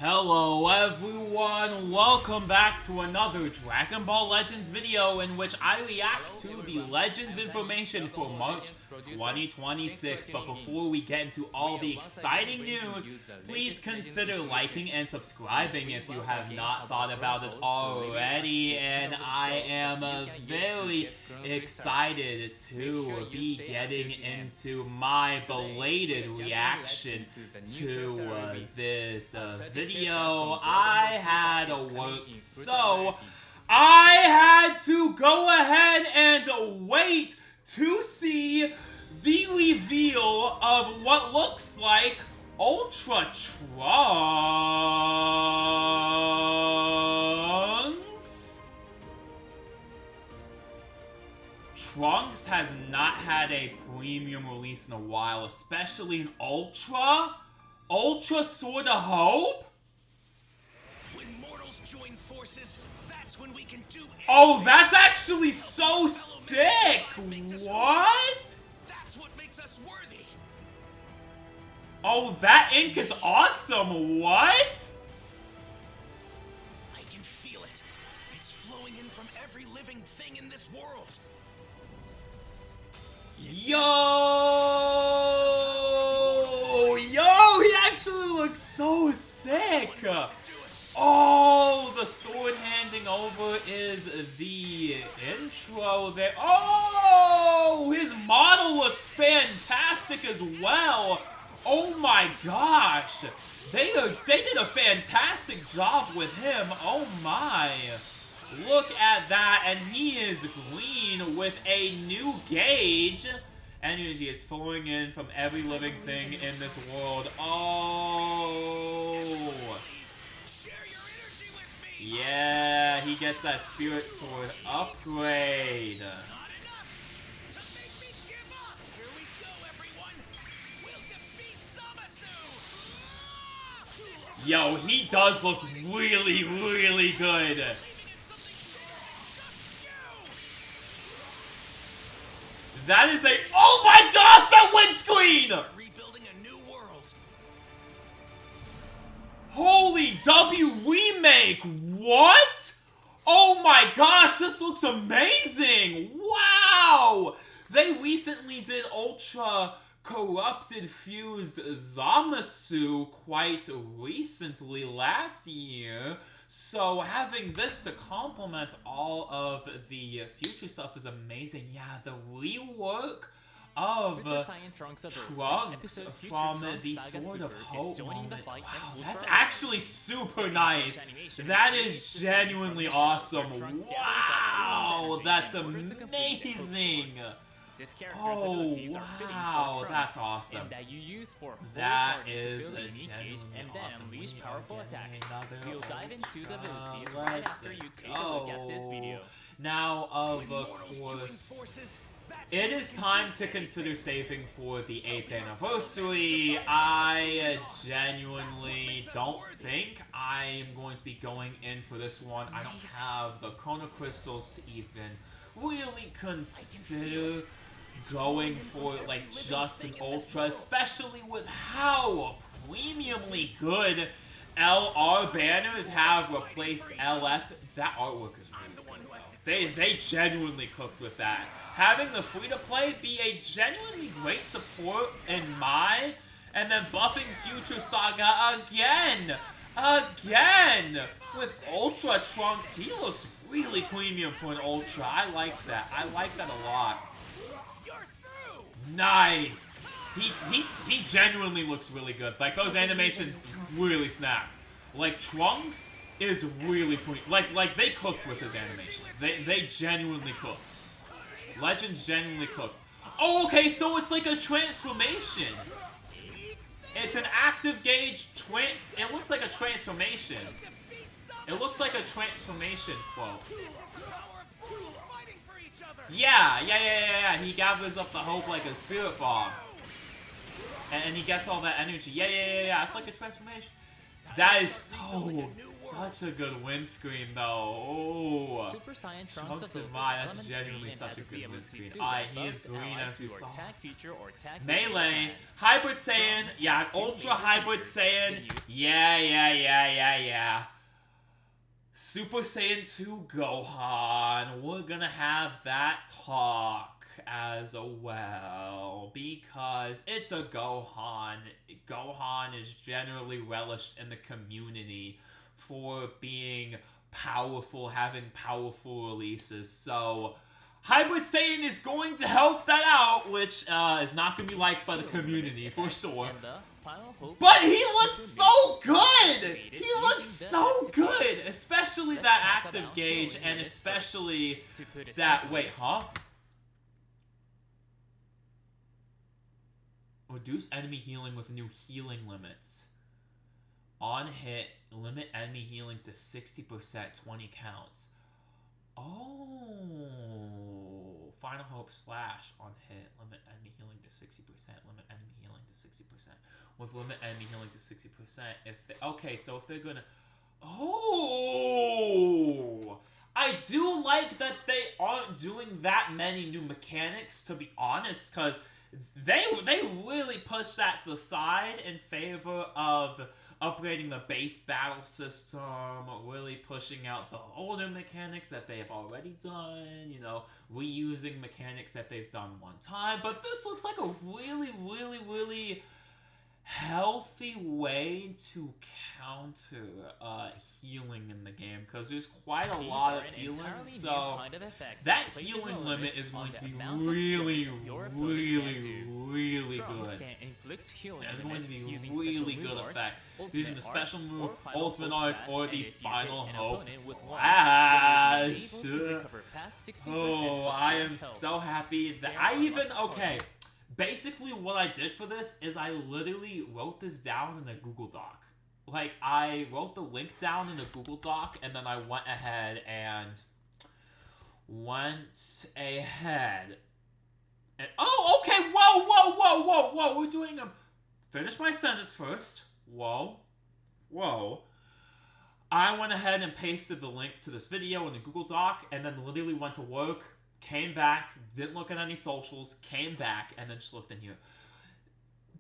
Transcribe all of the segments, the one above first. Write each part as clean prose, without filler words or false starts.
Hello everyone, welcome back to another Dragon Ball Legends video in which I react to the Legends information for March 2026. But before we get into all the exciting news, please consider liking and subscribing if you have not thought about it already. And I am very excited to be getting into my belated reaction to this video. I had to work, so I had to go ahead and wait to see the reveal of what looks like Ultra Trunks. Trunks has not had a premium release in a while, especially in Ultra Sword of Hope? When mortals join forces, that's when we can do it. Oh, that's actually so sick! What? That's what makes us worthy. Oh, that ink is awesome! What? I can feel it. It's flowing in from every living thing in this world. Yo, he actually looks so sick! Oh, the sword handing over is the intro there. Oh, his model looks fantastic as well. Oh my gosh. They did a fantastic job with him. Oh my. Look at that, and he is green with a new gauge. Energy is flowing in from every living thing in this world. Oh. Yeah, he gets that Spirit Sword upgrade. Yo, he does look really, really good. That is a— oh my gosh, that windscreen! Rebuilding a new world. Holy W remake! What? Oh my gosh, this looks amazing! Wow! They recently did Ultra Corrupted Fused Zamasu quite recently, last year. So having this to complement all of the future stuff is amazing. Yeah, the rework of Trunks from the Sword of Hope moment. Wow, that's actually super nice. That is genuinely awesome. Wow, that's amazing. Oh, wow, that's awesome. That is a genuinely awesome. Unleash powerful attacks. We'll dive into the abilities Let's right after you take a look at this video. Now, of course, it is time to consider saving for the 8th anniversary. I genuinely don't think I am going to be going in for this one. I don't have the Chrono Crystals to even really consider going for like just an Ultra, especially with how premiumly good LR banners have replaced LF. That artwork is really good. They genuinely cooked with that. Having the free-to-play be a genuinely great support in Mai, and then buffing Future Saga again with Ultra Trunks. He looks really premium for an Ultra. I like that. I like that a lot. Nice. He genuinely looks really good. Like, those animations really snap. Like, Trunks is really like they cooked with his animations. They genuinely cooked. Legends genuinely cooked. Oh, okay, so it's like a transformation. It's an active gauge it looks like a transformation. It looks like a transformation quote. Yeah. He gathers up the hope like a spirit bomb. And he gets all that energy. Yeah. It's like a transformation. That is so such a good windscreen, though. Oh. Super Saiyan Trunks Trunks of and Goku Mai, that's Element genuinely Green such a has good the windscreen. ability to Alright, he is buff green allies as we who are saw. Tag Feature or Tag Melee, Hybrid Saiyan, yeah, Ultra Hybrid Saiyan, yeah. Super Saiyan 2 Gohan, we're gonna have that talk as well, because it's a Gohan. Gohan is generally relished in the community for being powerful, having powerful releases, so Hybrid Saiyan is going to help that out, which is not going to be liked by the community, for sure. But he looks so good! He looks so good! Especially that active gauge, and especially that... Wait, huh? Reduce enemy healing with new healing limits. On hit, limit enemy healing to 60%, 20 counts. Oh, Final Hope Slash on hit, limit enemy healing to 60%, limit enemy healing to 60%. With limit enemy healing to 60%, if they, okay, so if they're gonna, oh, I do like that they aren't doing that many new mechanics, to be honest, because they really push that to the side in favor of upgrading the base battle system, really pushing out the older mechanics that they have already done, you know, reusing mechanics that they've done one time. But this looks like a really healthy way to counter healing in the game, because there's quite a lot of healing, so that healing limit is going to be really good. It's going to be really good effect using the special move, Ultimate Arts, or the Final Hope Slash. Oh, I am so happy that I even, okay, basically what I did for this is I literally wrote this down in a Google Doc. Like, I wrote the link down in a Google Doc, and then I went ahead and oh, okay, whoa, we're doing a, finish my sentence first, whoa, I went ahead and pasted the link to this video in the Google Doc, and then literally went to work, came back, didn't look at any socials, came back, and then just looked in here.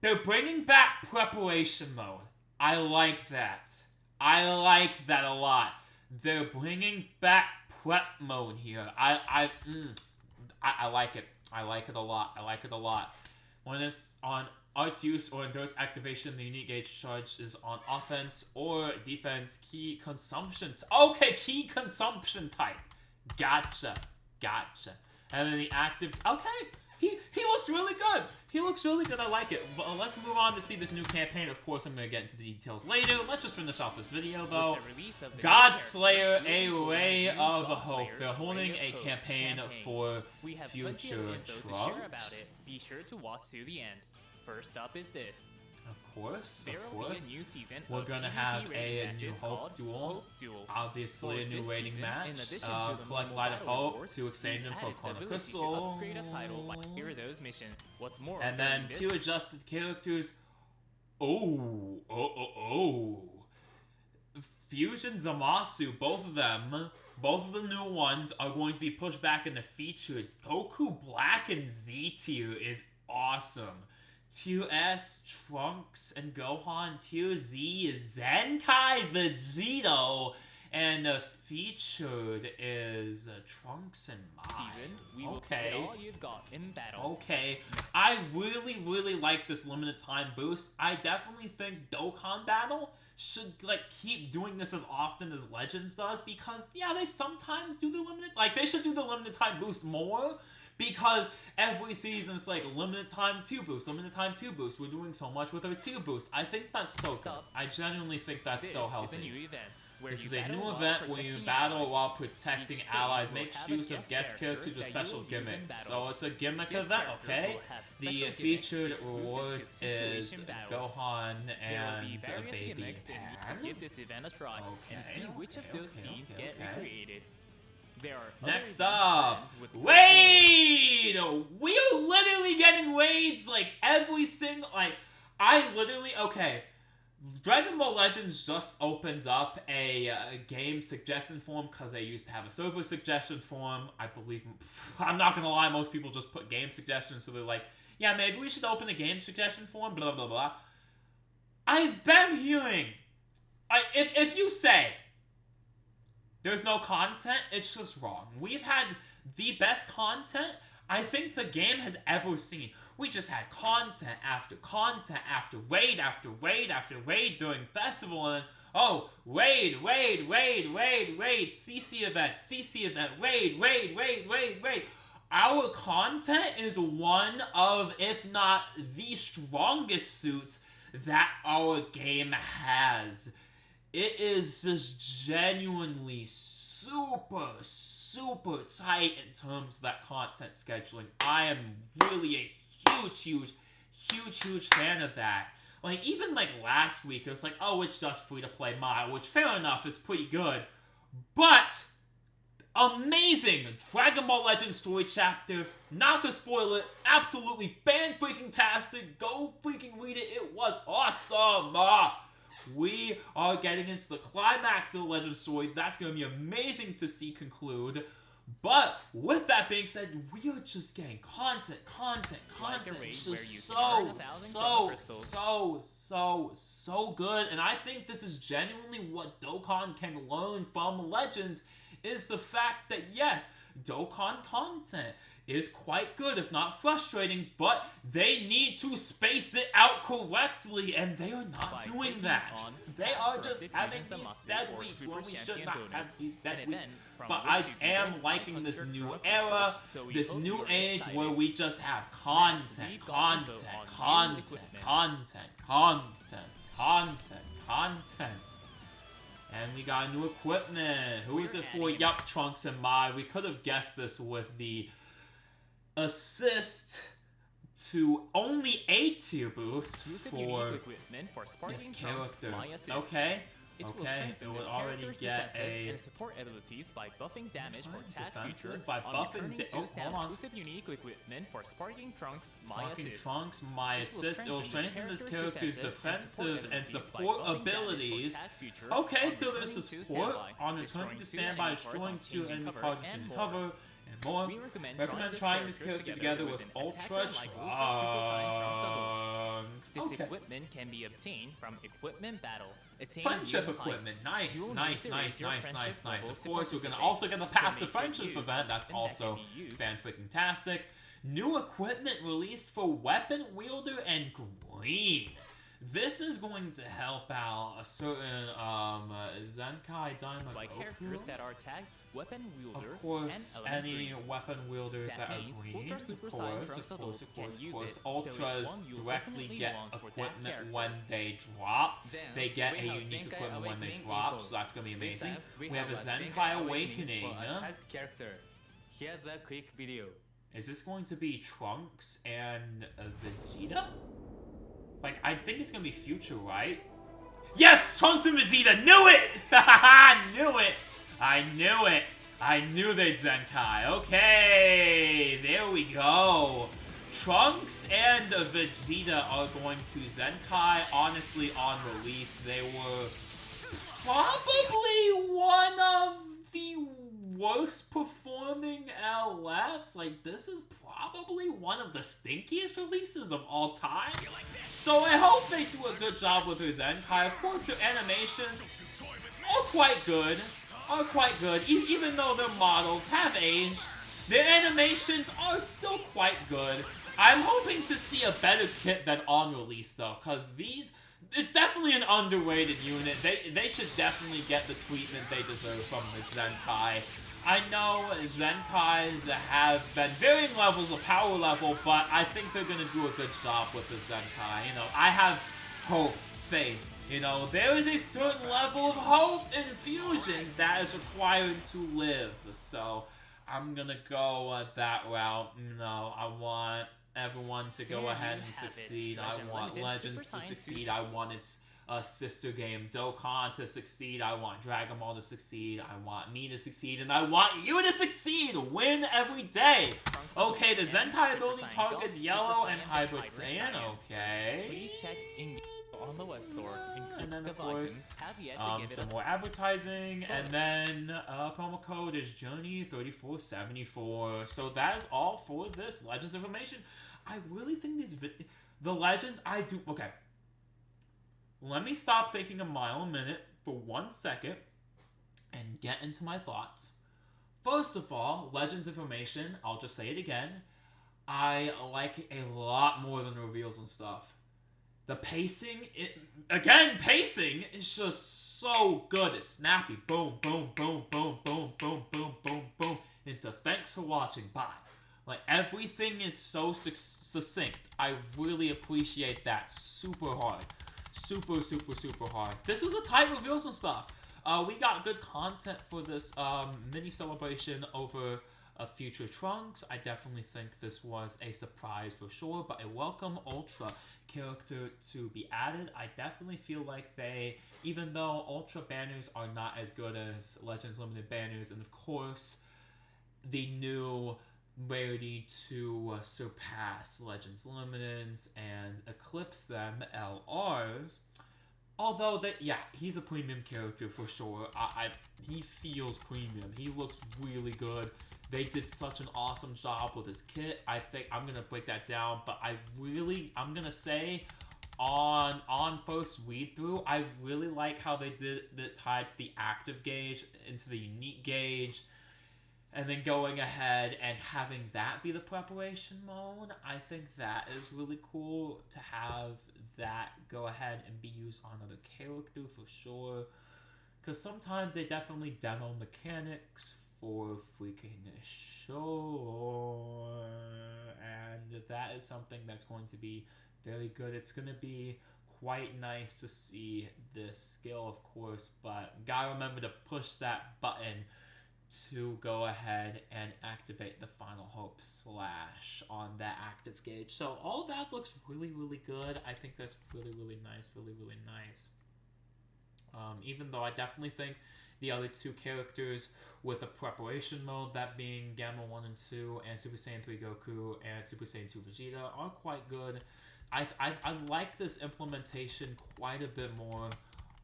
They're bringing back preparation mode. I like that. I like that a lot. They're bringing back prep mode here. I like it. I like it a lot. I like it a lot. When it's on arts use or endurance activation, the unique gauge charge is on offense or defense key consumption. Okay, key consumption type. Gotcha. And then the active. Okay, he looks really good. He looks really good. I like it. But let's move on to see this new campaign. Of course, I'm gonna get into the details later. Let's just finish off this video though. Godslayer, a Ray of Hope. They're holding a campaign for future Trunks. Be sure to watch to the end. First up is this. Of course. New season We're gonna have a new Hope Duel. Obviously, a new rating match. Collect Light of Hope to exchange them for Chrono Crystal. And then 2 adjusted characters. Fusion Zamasu, both of them. Both of the new ones are going to be pushed back in the featured. Goku Black and Z tier is awesome. Tier S, Trunks and Gohan. Tier Z is Zenkai Vegito. And the featured is Trunks and Mai. Okay. All you've got in battle. Okay. I really like this limited time boost. I definitely think Dokkan Battle should keep doing this as often as Legends does, because yeah, they sometimes do the limited, they should do the limited time boost more. Because every season it's limited time 2 boost, limited time 2 boost. We're doing so much with our 2 boost. I think that's so good. I genuinely think that's so healthy. This is a new event where you battle while protecting allies. Make use of guest characters with special gimmicks. So it's a gimmick event, okay? The featured rewards is Gohan and Baby Pan. Next up, Raid! We are literally getting raids every single, I literally, okay. Dragon Ball Legends just opened up a game suggestion form because they used to have a server suggestion form. I believe, I'm not gonna lie, most people just put game suggestions, so they're like, yeah, maybe we should open a game suggestion form, blah, blah, blah. I've been hearing, if you say there's no content, it's just wrong. We've had the best content I think the game has ever seen. We just had content after raid after raid after raid during festival, and then, oh, raid, CC event, raid. Our content is one of, if not the strongest suits that our game has. It is just genuinely super tight in terms of that content scheduling. I am really a huge fan of that. Like, even like last week, it was like, oh, it's just free-to-play Mile, which, fair enough, is pretty good. But amazing Dragon Ball Legends story chapter. Not gonna spoil it. Absolutely fan-freaking-tastic. Go freaking read it. It was awesome. We are getting into the climax of the Legend story. That's going to be amazing to see conclude. But with that being said, we are just getting content. It's just so good. And I think this is genuinely what Dokkan can learn from Legends, is the fact that, yes, Dokkan content is quite good, if not frustrating, but they need to space it out correctly, and they are not doing that. They are just having these dead weeks when we should not have these dead weeks. But I am liking this new era, this new age where we just have content. And we got new equipment. Who is it for? Yup, Trunks and Mai. We could have guessed this with the assist to only a tier boost for this character. Okay. It will already get a support abilities by buffing damage for attack defensive feature by buffing. Hold on. Exclusive unique equipment for Sparking Trunks, My Assist. Trunks, My Assist. It will strengthen this character's defensive and support abilities. Okay, so there's a support on returning to standby, destroying 2 enemy cards you can cover, and more. We recommend trying this character together with Ultra Trunks. This equipment can be obtained from Equipment Battle. Friendship equipment, nice. Of course, we're gonna also get the Path to Friendship event. That's also fan-freaking-tastic. New equipment released for Weapon Wielder and Green. This is going to help out a certain Zenkai Daima by characters that are tagged Weapon Wielder. Of course, and any weapon wielders that are green. Of course. Ultras directly get equipment when they drop. They get a unique equipment when they drop, so that's gonna be amazing. We have a Zenkai Awakening. Character. Here's a quick video. Is this going to be Trunks and Vegeta? Like, I think it's gonna be Future, right? Yes! Trunks and Vegeta! Knew it! I knew they'd Zenkai. Okay, there we go. Trunks and Vegeta are going to Zenkai. Honestly, on release, they were probably one of the worst performing LFs. Like, this is probably one of the stinkiest releases of all time. So I hope they do a good job with their Zenkai. Of course, their animations are quite good. Even though their models have aged, their animations are still quite good. I'm hoping to see a better kit than on release, though, because it's definitely an underrated unit. They should definitely get the treatment they deserve from the Zenkai. I know Zenkais have been varying levels of power level, but I think they're going to do a good job with the Zenkai. You know, I have hope, faith. You know, there is a certain level of hope in fusions that is required to live. So, I'm going to go that route. You know, I want everyone to go ahead and succeed. I want Legends to succeed. I want its sister game Dokkan to succeed. I want Dragon Ball to succeed. I want me to succeed. And I want you to succeed! Win every day! Okay, the Zenkai ability targets Yellow and Hybrid Saiyan. Okay. Please check in. on the web store. And then, of the course, Legends have yet to give it some a more advertising, and then promo code is Journey3474. So that is all for this Legends information. I really think the Legends, okay. Let me stop thinking a mile a minute for 1 second and get into my thoughts. First of all, Legends information, I'll just say it again, I like it a lot more than reveals and stuff. The pacing, pacing is just so good. It's snappy. Boom, boom, boom, boom, boom, boom, boom, boom, boom. Into thanks for watching. Bye. Like, everything is so succinct. I really appreciate that super hard. Super, super, super hard. This was a tight reveals and stuff. We got good content for this mini celebration over future Trunks. I definitely think this was a surprise for sure, but a welcome Ultra character to be added. I definitely feel like even though Ultra banners are not as good as Legends Limited banners, and of course, the new rarity to surpass Legends Limiteds and eclipse them, LRs. Although he's a premium character for sure. He feels premium. He looks really good. They did such an awesome job with his kit. I think I'm gonna break that down, but I'm gonna say on first read through, I really like how they did it tied to the active gauge into the unique gauge. And then going ahead and having that be the preparation mode, I think that is really cool to have that go ahead and be used on another character for sure. Because sometimes they definitely demo mechanics for freaking sure. And that is something that's going to be very good. It's going to be quite nice to see this skill, of course, but gotta remember to push that button to go ahead and activate the Final Hope slash on that active gauge. So all that looks really, really good. I think that's really, really nice. Really, really nice. Even though I definitely think the other two characters with a preparation mode, that being Gamma 1 and 2 and Super Saiyan 3 Goku and Super Saiyan 2 Vegeta, are quite good. I like this implementation quite a bit more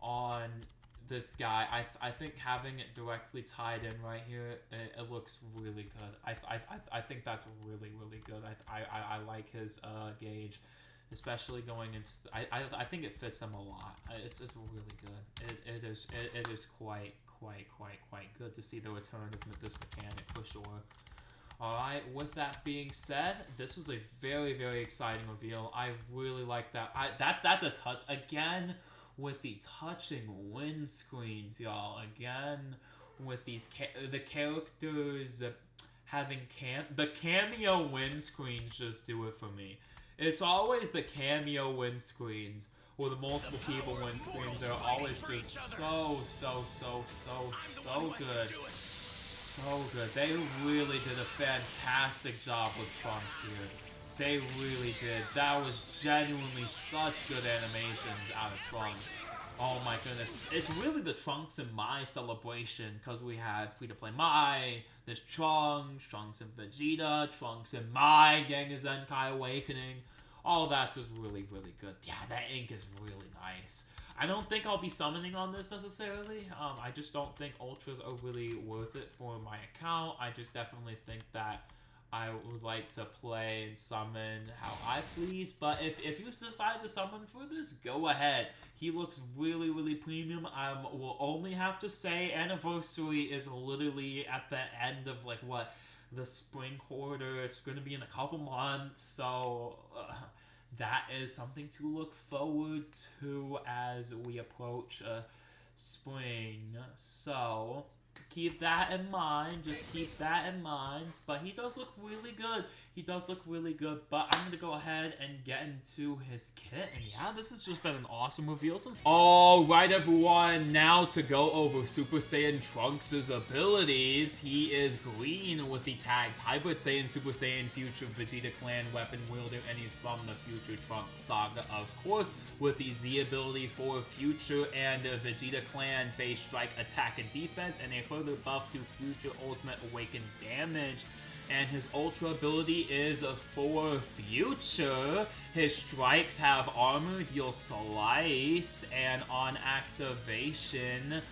on this guy. I think having it directly tied in right here, it looks really good. I think that's really, really good. I like his gauge, especially going into. I think it fits him a lot. It's really good. It is quite good to see the return of this mechanic for sure. Alright, with that being said, this was a very, very exciting reveal. I really like that. That's a touch again. With the touching windscreens, y'all. Again, with these the characters having the cameo windscreens just do it for me. It's always the cameo windscreens or the multiple people windscreens are always just so good. So good. They really did a fantastic job with Trunks here. They really did. That was genuinely such good animations out of Trunks. Oh my goodness. It's really the Trunks and Mai celebration, because we had Free-to-Play Mai, there's Trunks and Vegeta, Trunks and Mai getting his Zenkai Awakening. All that's just really, really good. Yeah, that ink is really nice. I don't think I'll be summoning on this necessarily. I just don't think Ultras are really worth it for my account. I just definitely think that I would like to play and summon how I please, but if you decide to summon for this, go ahead. He looks really, really premium. I will only have to say Anniversary is literally at the end of, like, what, the spring quarter. It's going to be in a couple months, so that is something to look forward to as we approach spring. So keep that in mind. Just keep that in mind. But he does look really good. He does look really good. But I'm going to go ahead and get into his kit. And yeah, this has just been an awesome reveal. Alright, everyone. Now to go over Super Saiyan Trunks' abilities. He is green with the tags Hybrid Saiyan, Super Saiyan, Future Vegeta Clan, Weapon Wielder, and he's from the Future Trunks saga, of course, with the Z ability for Future and Vegeta Clan base strike, attack, and defense, and a further buff to Future Ultimate Awakened damage. And his ultra ability is for future. His strikes have armor, deal slice, and on activation,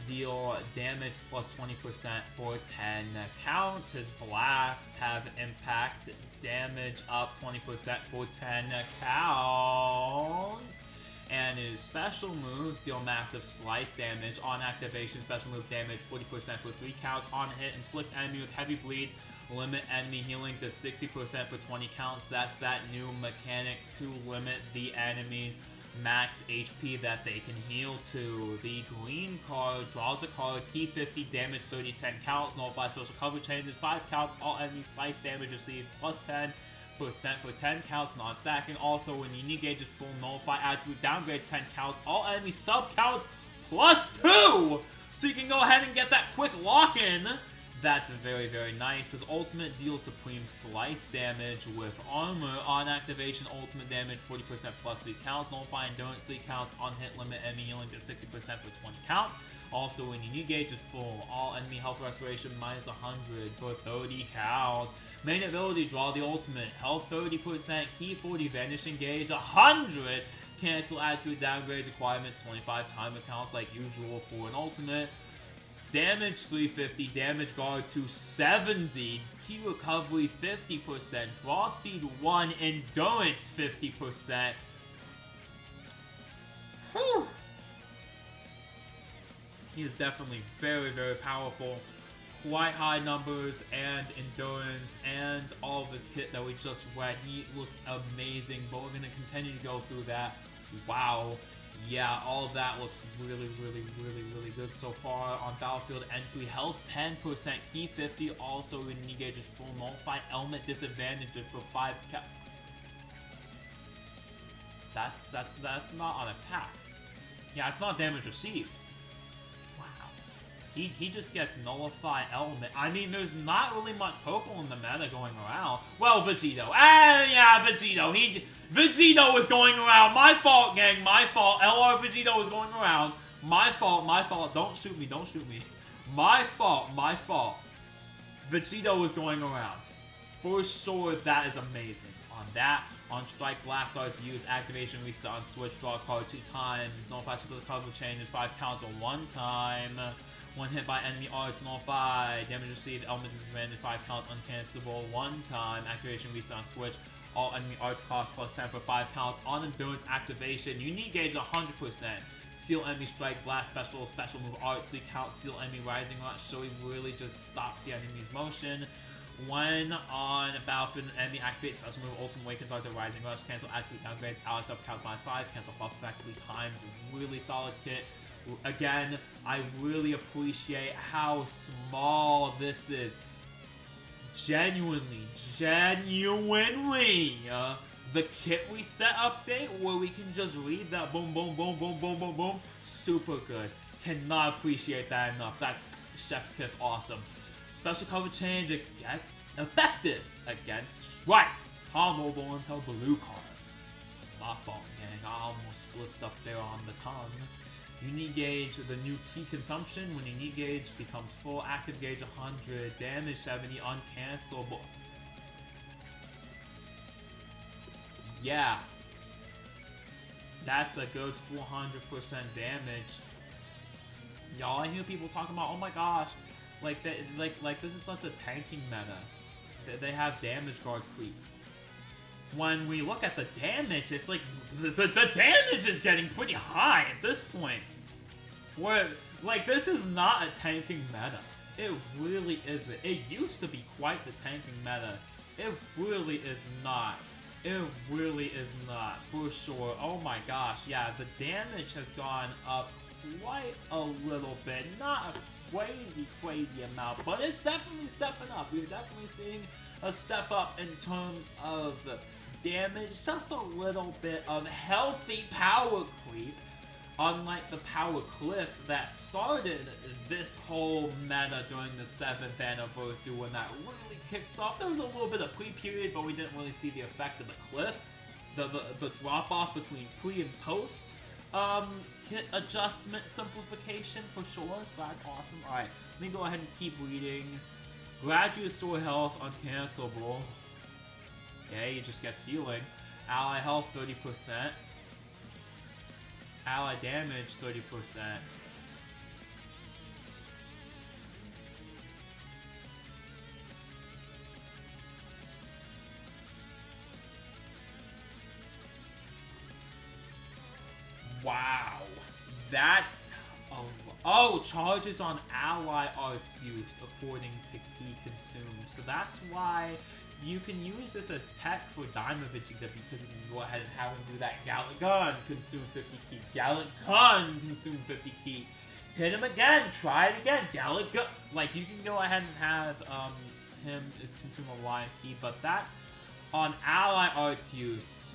deal damage plus 20% for 10 counts. His blasts have impact damage up 20% for 10 counts. And his special moves deal massive slice damage. On activation, special move damage 40% for 3 counts. On hit, inflict enemy with heavy bleed. Limit enemy healing to 60% for 20 counts. That's that new mechanic to limit the enemy's max HP that they can heal to. The green card draws a card, key 50, damage 30, 10 counts. Nullify special cover changes 5 counts. All enemy slice damage received plus 10% for 10 counts, non-stacking. Also, when unique gauge is full, nullify attribute downgrades 10 counts. All enemy sub counts plus 2! So you can go ahead and get that quick lock-in. That's very, very nice. His ultimate deals supreme slice damage with armor. On activation, ultimate damage 40% plus 3 counts. Nullify endurance 3 counts. On hit, limit enemy healing to 60% for 20 count. Also, when unique gauge is full, all enemy health restoration minus 100 for 30 counts. Main ability, draw the ultimate. Health 30%, key 40, vanishing gauge 100. Cancel attribute downgrades requirements 25 timer counts like usual for an ultimate. Damage 350, damage guard 270, key recovery 50%, draw speed 1, endurance 50%. Whew. He is definitely very, very powerful. Quite high numbers and endurance and all of his kit that we just read. He looks amazing, but we're going to continue to go through that. Wow. Yeah, all of that looks really, really, really, really good so far. On battlefield entry, health 10%, key 50, also when unique gauge is full, nullify element disadvantages for 5 That's not on attack. Yeah, it's not damage received. Wow. He just gets nullify element. I mean, there's not really much purple in the meta going around. Well, Vegito. Yeah, Vegito. Vegito was going around. My fault, gang. My fault. LR Vegito was going around. My fault. My fault. Don't shoot me. Don't shoot me. My fault. My fault. Vegito was going around. For sure, that is amazing. On that, on strike, blast arts use activation reset on switch, draw a card 2 times. Nullify split cover changes 5 counts on 1 time. When hit by enemy arts, nullify. Damage received, element disadvantage 5 counts, uncancelable 1 time. Activation reset on switch. All enemy arts cost plus 10 for 5 counts. On endurance activation, unique gauge 100%. Seal enemy strike, blast special move art 3 counts. Seal enemy rising rush, so he really just stops the enemy's motion. When on battlefield, an enemy activates special move, ultimate awaken targets a rising rush, cancel attribute downgrades, ally sub count minus 5, cancel buff effect 3 times. Really solid kit. Again, I really appreciate how small this is. Genuinely, the kit reset update where we can just read that boom, boom, boom, boom, boom, boom, boom. Super good. Cannot appreciate that enough. That chef's kiss, awesome. Special cover change effective against strike. Comboable until blue card. My fault, gang. I almost slipped up there on the tongue. Unique gauge, the new key consumption. When unique gauge becomes full, active gauge 100, damage 70, uncancelable. Yeah. That's a good 400% damage. Y'all, I hear people talking about, oh my gosh, like this is such a tanking meta. They have damage guard creep. When we look at the damage, it's like the damage is getting pretty high at this point. Where like this is not a tanking meta. It really isn't. It used to be quite the tanking meta. It really is not. It really is not, for sure. Oh my gosh, yeah, the damage has gone up quite a little bit. Not a crazy amount, but it's definitely stepping up. We're definitely seeing a step up in terms of damage, just a little bit of healthy power creep, unlike the power cliff that started this whole meta during the 7th anniversary when that really kicked off. There was a little bit of pre-period, but we didn't really see the effect of the cliff. The drop-off between pre and post kit adjustment simplification for sure, so that's awesome. Alright, let me go ahead and keep reading. Gradually restore health, uncancelable. Okay, he just gets healing. Ally health 30%. Ally damage 30%. Wow, that's oh, charges on ally arts used according to key consumed. So that's why you can use this as tech for Diamond Vegeta, because you can go ahead and have him do that Gallant Gun, consume 50 ki, Gallant Gun, consume 50 ki, hit him again, try it again, Gallant Gun. Like, you can go ahead and have him consume a Lion Ki, but that's on ally arts use.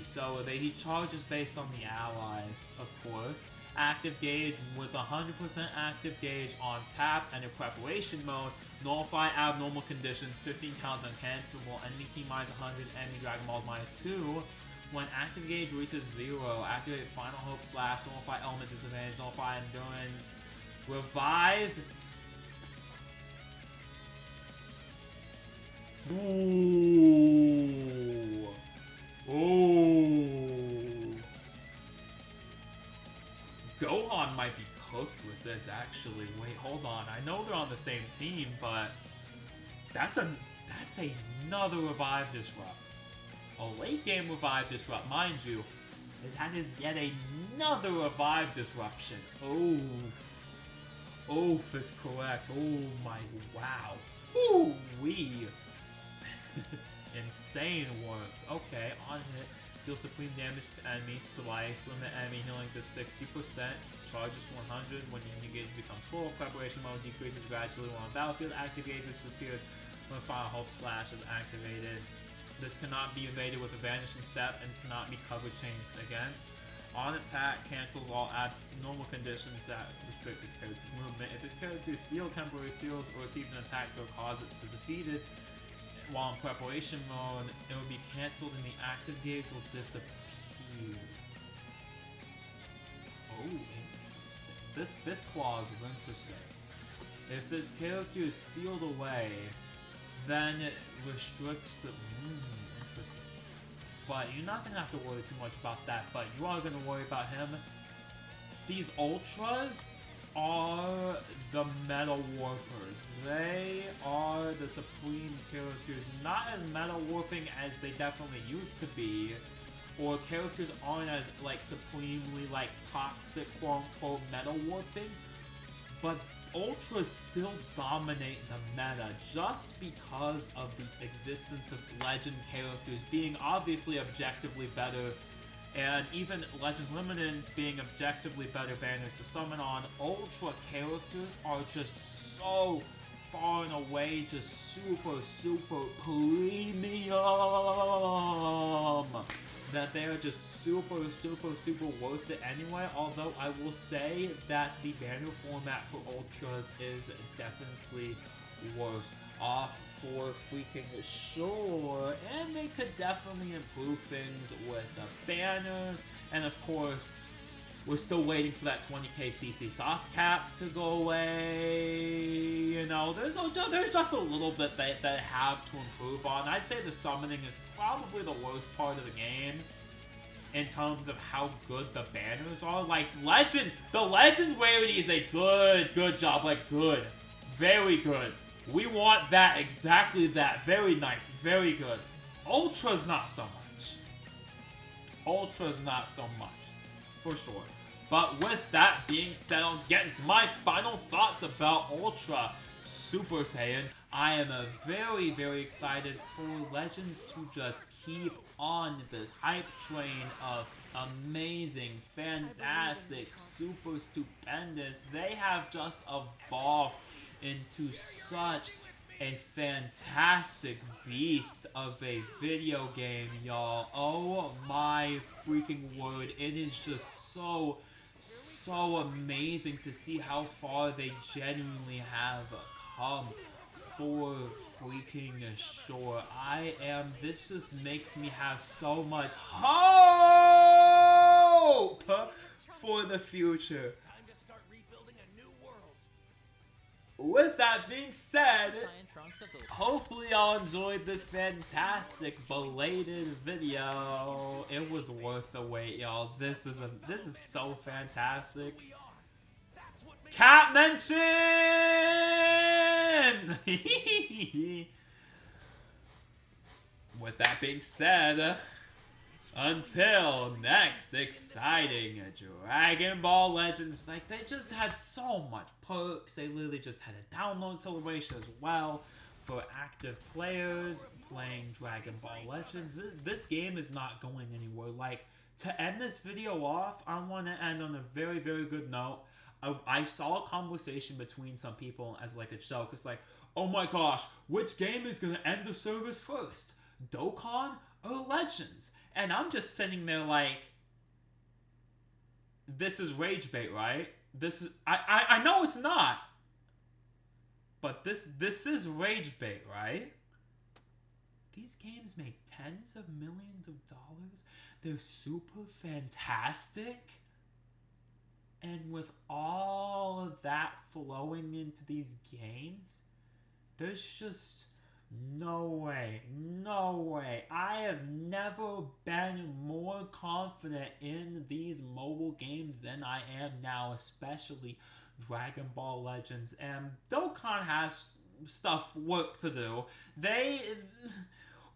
So he charges based on the allies, of course. Active gauge with 100% active gauge on tap and in preparation mode. Nullify abnormal conditions, 15 counts uncancelable, enemy key minus 100, enemy Dragon Ball minus 2. When active gauge reaches 0, activate final hope / nullify element disadvantage, nullify endurance, revive. Ooh. Oh, Gohan might be cooked with this, actually. Wait, hold on. I know they're on the same team, but that's another revive disrupt. A late game revive disrupt, mind you. That is yet another revive disruption. Oof is correct. Oh my, wow. Ooh-wee. Insane work. Okay, on hit. Deal supreme damage to enemies. Slice. Limit enemy healing to 60%. Charges to 100. When your gauge becomes full. Preparation mode decreases gradually while on battlefield. Active gauge disappears when Final Hope / is activated. This cannot be evaded with a vanishing step and cannot be cover changed against. On attack, cancels all abnormal conditions that restrict this character's movement. If this character sealed temporary seals or received an attack that will cause it to defeat it, while in preparation mode, it will be cancelled and the active gauge will disappear. Oh, interesting. This clause is interesting. If this character is sealed away, then it restricts the... interesting. But you're not going to have to worry too much about that, but you are going to worry about him. These Ultras are the Metal Warpers. They are the supreme characters, not as metal warping as they definitely used to be, or characters aren't as like supremely like toxic quote-unquote metal warping, but Ultras still dominate the meta just because of the existence of legend characters being obviously objectively better. And even Legends Limiteds being objectively better banners to summon on, Ultra characters are just so far and away just super premium that they are just super worth it anyway. Although I will say that the banner format for Ultras is definitely worse off for freaking sure, and they could definitely improve things with the banners. And of course, we're still waiting for that 20k CC soft cap to go away. You know, there's just a little bit that they have to improve on. I'd say the summoning is probably the worst part of the game in terms of how good the banners are. Like the legend rarity is a good job, like good, very good. We want that, exactly that. Very nice, very good. Ultra's not so much. Ultra's not so much, for sure. But with that being said, I'll get into my final thoughts about Ultra Super Saiyan. I am very excited for Legends to just keep on this hype train of amazing, fantastic, super stupendous. They have just evolved into such a fantastic beast of a video game, y'all. Oh my freaking word. It is just so amazing to see how far they genuinely have come, for freaking sure. This just makes me have so much hope for the future. Time to start rebuilding a new world. with that being said, Saiyan Trunks of the hopefully y'all enjoyed this fantastic belated video. It was worth the wait, y'all. This is so fantastic. Cat mention! With that being said, until next exciting Dragon Ball Legends, like, they just had so much perks. They literally just had a download celebration as well for active players playing Dragon Ball Legends. This game is not going anywhere. Like, to end this video off, I want to end on a very, very good note. I saw a conversation between some people as like a joke. It's like, oh my gosh, which game is going to end the service first? Dokkan or Legends? And I'm just sitting there like, this is rage bait, right? This is I know it's not. But this is rage bait, right? These games make tens of millions of dollars. They're super fantastic. And with all of that flowing into these games, there's just no way. I have never been more confident in these mobile games than I am now, especially Dragon Ball Legends. And Dokkan has work to do.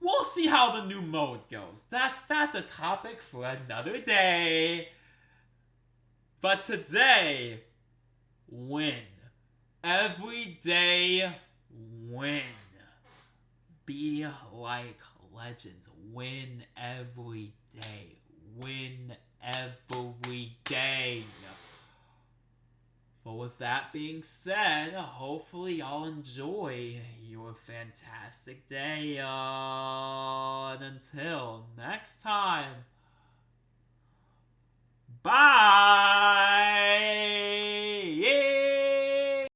We'll see how the new mode goes. That's a topic for another day. But today, win. Every day, win. Be like Legends. Win every day. Win every day. But with that being said, hopefully y'all enjoy your fantastic day. And until next time, bye!